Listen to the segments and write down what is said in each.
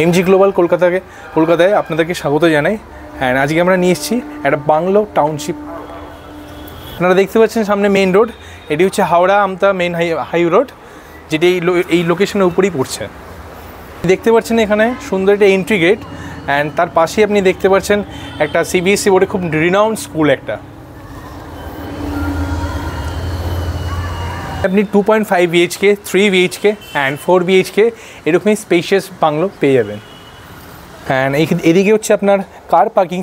MG global কলকাতায় আপনাদেরকে স্বাগত জানাই। হ্যাঁ, আজকে আমরা নিয়ে এসেছি একটা বাংলো টাউনশিপ। আপনারা দেখতে পাচ্ছেন সামনে মেইন রোড, এটি হচ্ছে হাওড়া আমতা মেইন হাই রোড, যেটি এই লোকেশনের উপরেই পড়ছে। দেখতে পাচ্ছেন এখানে সুন্দর একটা এন্ট্রি গেট, অ্যান্ড তার পাশেই আপনি দেখতে পাচ্ছেন একটা সিবিএসসি বোর্ডে খুব রিনাউন্ড স্কুল একটা। আপনি 2.5 BHK, 3 BHK অ্যান্ড 4 BHK এরকমই স্পেশিয়াস বাংলো পেয়ে যাবেন। অ্যান্ড এদিকে হচ্ছে আপনার কার পার্কিং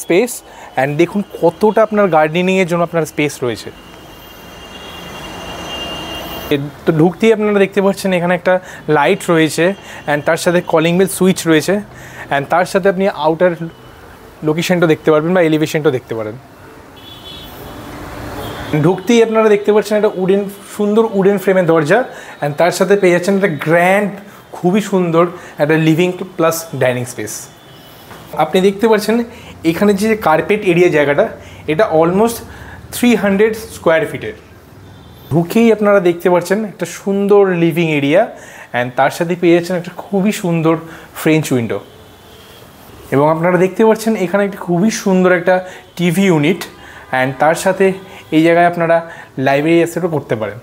স্পেস, অ্যান্ড দেখুন কতটা আপনার গার্ডেনিংয়ের জন্য আপনার স্পেস রয়েছে। তো ঢুকতেই আপনারা দেখতে পাচ্ছেন এখানে একটা লাইট রয়েছে, অ্যান্ড তার সাথে কলিং বেল সুইচ রয়েছে, অ্যান্ড তার সাথে আপনি আউটার লোকেশনটা দেখতে পারবেন বা এলিভেশনটা দেখতে পারেন। ঢুকতেই আপনারা দেখতে পাচ্ছেন একটা সুন্দর উডেন ফ্রেমের দরজা, অ্যান্ড তার সাথে পেয়ে যাচ্ছেন একটা গ্র্যান্ড, খুবই সুন্দর একটা লিভিং প্লাস ডাইনিং স্পেস। আপনি দেখতে পাচ্ছেন এখানে যে কার্পেট এরিয়া জায়গাটা, এটা অলমোস্ট 300 স্কোয়ার ফিটের। ঢুকেই আপনারা দেখতে পাচ্ছেন একটা সুন্দর লিভিং এরিয়া, অ্যান্ড তার সাথে পেয়ে যাচ্ছেন একটা খুবই সুন্দর ফ্রেঞ্চ উইন্ডো। এবং আপনারা দেখতে পাচ্ছেন এখানে একটা খুবই সুন্দর একটা টিভি ইউনিট, অ্যান্ড তার সাথে এই জায়গায় আপনারা লাইব্রেরি অ্যাক্সেসও করতে পারেন।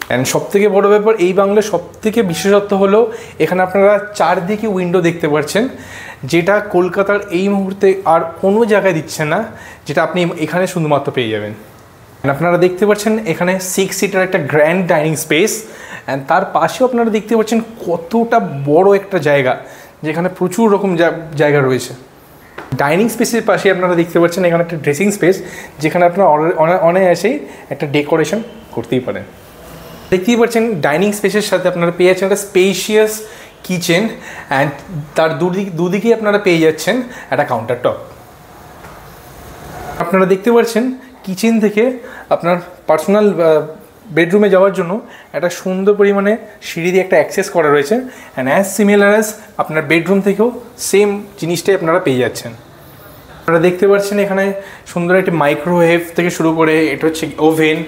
অ্যান্ড সবথেকে বড় ব্যাপার, এই বাংলার সবথেকে বিশেষত্ব হলো এখানে আপনারা চারদিকে উইন্ডো দেখতে পাচ্ছেন, যেটা কলকাতার এই মুহূর্তে আর কোনো জায়গায় দিচ্ছে না, যেটা আপনি এখানে শুধুমাত্র পেয়ে যাবেন। আপনারা দেখতে পাচ্ছেন এখানে 6 সিটার একটা গ্র্যান্ড ডাইনিং স্পেস, অ্যান্ড তার পাশেও আপনারা দেখতে পাচ্ছেন কতটা বড় একটা জায়গা, যেখানে প্রচুর রকম জায়গা রয়েছে। ডাইনিং স্পেসের পাশে আপনারা দেখতে পাচ্ছেন এখানে একটা ড্রেসিং স্পেস, যেখানে আপনারা অনায়াসেই একটা ডেকোরেশন করতেই পারেন। দেখতেই পাচ্ছেন ডাইনিং স্পেসের সাথে আপনারা পেয়ে যাচ্ছেন একটা স্পেশিয়াস কিচেন, অ্যান্ড তার দুদিকেই আপনারা পেয়ে যাচ্ছেন একটা কাউন্টার টপ। আপনারা দেখতে পাচ্ছেন কিচেন থেকে আপনার পার্সোনাল বেডরুমে যাওয়ার জন্য একটা সুন্দর পরিমাণে সিঁড়ি দিয়ে একটা অ্যাক্সেস করা রয়েছে, অ্যান্ড অ্যাজ সিমিলার অ্যাজ আপনার বেডরুম থেকেও সেম জিনিসটাই আপনারা পেয়ে যাচ্ছেন। আপনারা দেখতে পাচ্ছেন এখানে সুন্দর একটি মাইক্রোওয়েভ থেকে শুরু করে এটা হচ্ছে ওভেন,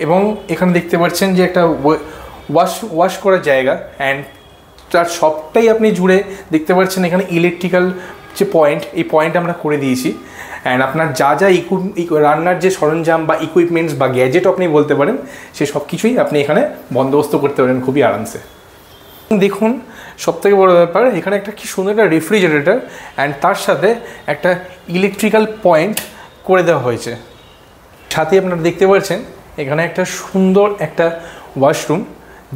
এবং এখানে দেখতে পাচ্ছেন যে একটা ওয়াশ করার জায়গা, অ্যান্ড তার সবটাই আপনি জুড়ে দেখতে পাচ্ছেন এখানে ইলেকট্রিক্যাল যে পয়েন্ট, এই পয়েন্ট আমরা করে দিয়েছি। অ্যান্ড আপনার যা রান্নার যে সরঞ্জাম বা ইকুইপমেন্টস বা গ্যাজেট আপনি বলতে পারেন, সে সব কিছুই আপনি এখানে বন্দোবস্ত করতে পারেন খুবই আরামসে। দেখুন সবথেকে বড় ব্যাপার, এখানে একটা কি সুন্দর একটা রেফ্রিজারেটর, অ্যান্ড তার সাথে একটা ইলেকট্রিক্যাল পয়েন্ট করে দেওয়া হয়েছে। সাথে আপনারা দেখতে পাচ্ছেন এখানে একটা সুন্দর একটা ওয়াশরুম,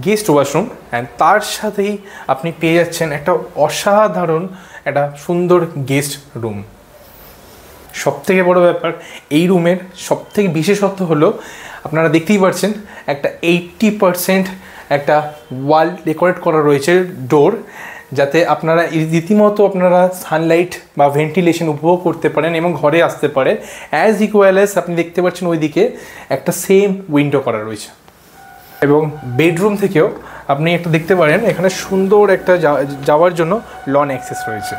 গেস্ট ওয়াশরুম, অ্যান্ড তার সাথেই আপনি পেয়ে যাচ্ছেন একটা অসাধারণ একটা সুন্দর গেস্ট রুম। সবথেকে বড় ব্যাপার, এই রুমের সবথেকে বিশেষত্ব হলো আপনারা দেখতেই পাচ্ছেন একটা 80% একটা ওয়াল ডেকোরেট করা রয়েছে ডোর, যাতে আপনারা রীতিমতো আপনারা সানলাইট বা ভেন্টিলেশন উপভোগ করতে পারেন এবং ঘরে আসতে পারে। অ্যাজ ইকুয়াল অ্যাজ আপনি দেখতে পাচ্ছেন ওইদিকে একটা সেম উইন্ডো করা রয়েছে। এবং বেডরুম থেকেও আপনি একটা দেখতে পারেন এখানে সুন্দর একটা যাওয়ার জন্য লন অ্যাক্সেস রয়েছে।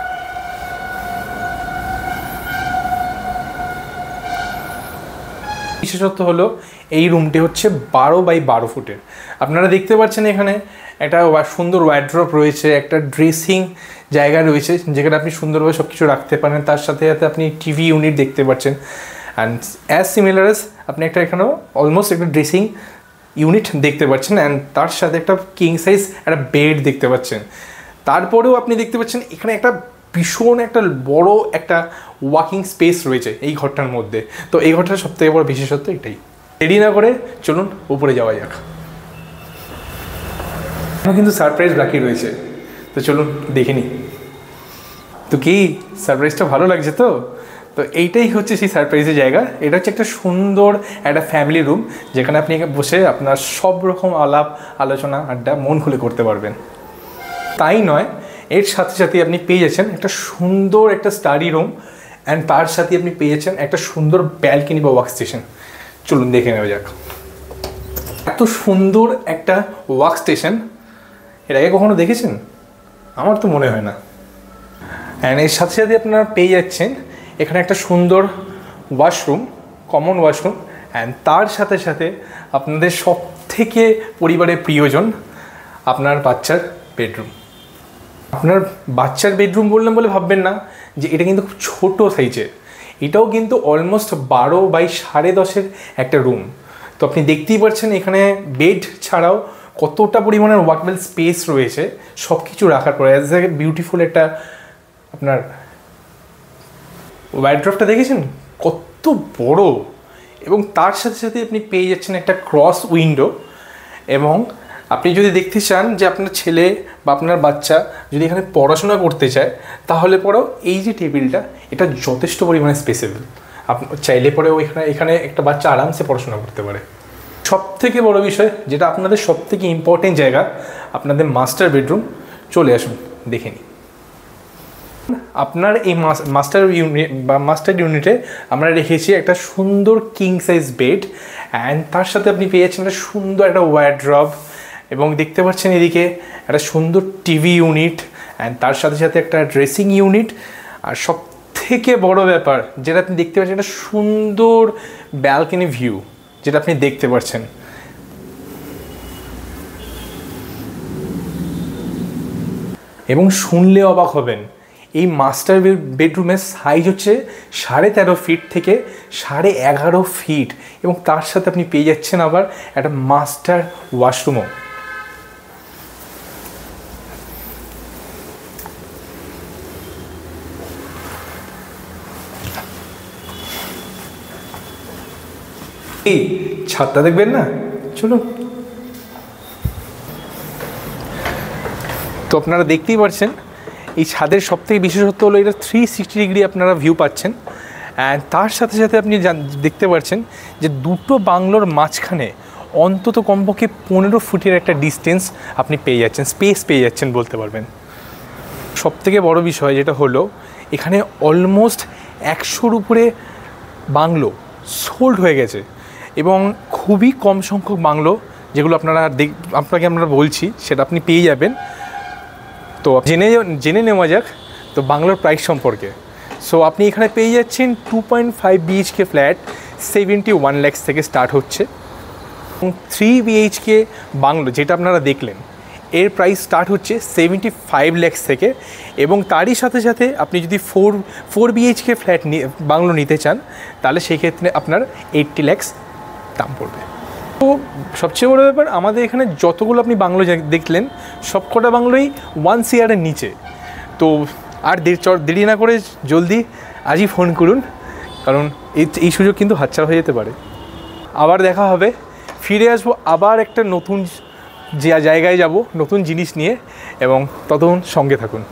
বিশেষত্ব হলো এই রুমটি হচ্ছে 12x12 ফুটের। আপনারা দেখতে পাচ্ছেন এখানে একটা সুন্দর ওয়ার্ড্রপ রয়েছে, একটা ড্রেসিং জায়গা রয়েছে, যেখানে আপনি সুন্দরভাবে সব কিছু রাখতে পারেন। তার সাথে সাথে আপনি টিভি ইউনিট দেখতে পাচ্ছেন, অ্যান্ড অ্যাজ সিমিলার অ্যাজ আপনি এখানেও অলমোস্ট একটা ড্রেসিং ইউনিট দেখতে পাচ্ছেন, অ্যান্ড তার সাথে একটা কিং সাইজ একটা বেড দেখতে পাচ্ছেন। তারপরেও আপনি দেখতে পাচ্ছেন এখানে একটা ভীষণ একটা বড় একটা ওয়াকিং স্পেস রয়েছে এই ঘরটার মধ্যে। তো এই ঘরটার সবথেকে বড় বিশেষত্ব এটাই। দেরি না করে চলুন উপরে যাওয়া যাক। কিন্তু সারপ্রাইজ বাকি রয়েছে, তো চলুন দেখে নিই। তো কি সারপ্রাইজটা ভালো লাগছে? তো এইটাই হচ্ছে সেই সারপ্রাইজের জায়গা। এটা হচ্ছে একটা সুন্দর একটা ফ্যামিলি রুম, যেখানে আপনি বসে আপনার সব রকম আলোচনা আড্ডা মন খুলে করতে পারবেন। তাই নয়, এর সাথে সাথে আপনি পেয়ে যাচ্ছেন একটা সুন্দর একটা স্টাডি রুম, অ্যান্ড তার সাথে আপনি পেয়ে যাচ্ছেন একটা সুন্দর ব্যালকনি বা ওয়ার্ক স্টেশন। চলুন দেখে নেওয়া যাক। এত সুন্দর একটা ওয়ার্ক স্টেশন এর আগে কখনো দেখেছেন? আমার তো মনে হয় না। অ্যান্ড এর সাথে সাথে আপনারা পেয়ে যাচ্ছেন এখানে একটা সুন্দর ওয়াশরুম, কমন ওয়াশরুম, অ্যান্ড তার সাথে সাথে আপনাদের সব থেকে পরিবারের প্রিয়জন আপনার বাচ্চার বেডরুম। আপনার বাচ্চার বেডরুম বললাম বলে ভাববেন না যে এটা কিন্তু খুব ছোটো সাইজের, এটাও কিন্তু অলমোস্ট 12x10.5 একটা রুম। তো আপনি দেখতেই পাচ্ছেন এখানে বেড ছাড়াও কতটা পরিমাণের ওয়ার্কেবল স্পেস রয়েছে সব কিছু রাখার পরে। অ্যাজ এ বিউটিফুল একটা আপনার ওয়ার্ড্রপটা দেখেছেন কত বড়, এবং তার সাথে সাথে আপনি পেয়ে যাচ্ছেন একটা ক্রস উইন্ডো। এবং আপনি যদি দেখতে চান যে আপনার ছেলে বা আপনার বাচ্চা যদি এখানে পড়াশোনা করতে চায় তাহলে পরেও এই যে টেবিলটা এটা যথেষ্ট পরিমাণে স্পেসেবল, আপনি চাইলে পরেও এখানে একটা বাচ্চা আরামসে পড়াশোনা করতে পারে। সবথেকে বড় বিষয় যেটা আপনাদের সবথেকে ইম্পর্টেন্ট জায়গা, আপনাদের মাস্টার বেডরুম, চলে আসুন দেখে নিই। আপনার এই মাস্টার ইউনিটে আমরা রেখেছি একটা সুন্দর কিং সাইজ বেড, অ্যান্ড তার সাথে আপনি পেয়ে যাচ্ছেন একটা সুন্দর একটা ওয়ার্ড্রব, এবং দেখতে পাচ্ছেন এদিকে একটা সুন্দর টিভি ইউনিট, অ্যান্ড তার সাথে সাথে একটা ড্রেসিং ইউনিট। আর সব থেকে বড় ব্যাপার যেটা আপনি দেখতে পাচ্ছেন একটা সুন্দর ব্যালকনি ভিউ যেটা আপনি দেখতে পাচ্ছেন। এবং শুনলে অবাক হবেন, এই মাস্টার বেডরুমের সাইজ হচ্ছে 13.5 ফিট থেকে 11.5 ফিট, এবং তার সাথে আপনি পেয়ে যাচ্ছেন আবার একটা মাস্টার ওয়াশরুমও। এই ছাদটা দেখবেন না, চলুন। তো আপনারা দেখতেই পাচ্ছেন এই ছাদের সবথেকে বিশেষত্ব হলো এটা 360 ডিগ্রি আপনারা ভিউ পাচ্ছেন, অ্যান্ড তার সাথে সাথে আপনি দেখতে পাচ্ছেন যে দুটো বাংলোর মাঝখানে অন্তত কমপক্ষে 15 ফুটের একটা ডিস্টেন্স আপনি পেয়ে যাচ্ছেন, স্পেস পেয়ে যাচ্ছেন বলতে পারবেন। সবথেকে বড় বিষয় যেটা হলো এখানে অলমোস্ট 100-র উপরে বাংলো সোল্ড হয়ে গেছে, এবং খুবই কম সংখ্যক বাংলো যেগুলো আপনাকে আমরা বলছি সেটা আপনি পেয়ে যাবেন। তো জেনে নেওয়া যাক তো বাংলোর প্রাইস সম্পর্কে। সো আপনি এখানে পেয়ে যাচ্ছেন 2.5 BHK ফ্ল্যাট 71 lakhs থেকে স্টার্ট হচ্ছে, এবং 3 BHK বাংলো যেটা আপনারা দেখলেন এর প্রাইস স্টার্ট হচ্ছে 75 lakhs থেকে, এবং তারই সাথে সাথে আপনি যদি 4 BHK ফ্ল্যাট বাংলো নিতে চান তাহলে সেই ক্ষেত্রে আপনার 80 lakhs দাম পড়বে। তো সবচেয়ে বড় ব্যাপার আমাদের এখানে যতগুলো আপনি বাংলো দেখলেন সবকটা বাংলোই 1 CR-এর নিচে। তো আর দেরি না করে জলদি আজই ফোন করুন, কারণ এই সুযোগ কিন্তু হাতছাড়া হয়ে যেতে পারে। আবার দেখা হবে, ফিরে আসবো আবার একটা নতুন জায়গায় যাব নতুন জিনিস নিয়ে, এবং ততক্ষণ সঙ্গে থাকুন।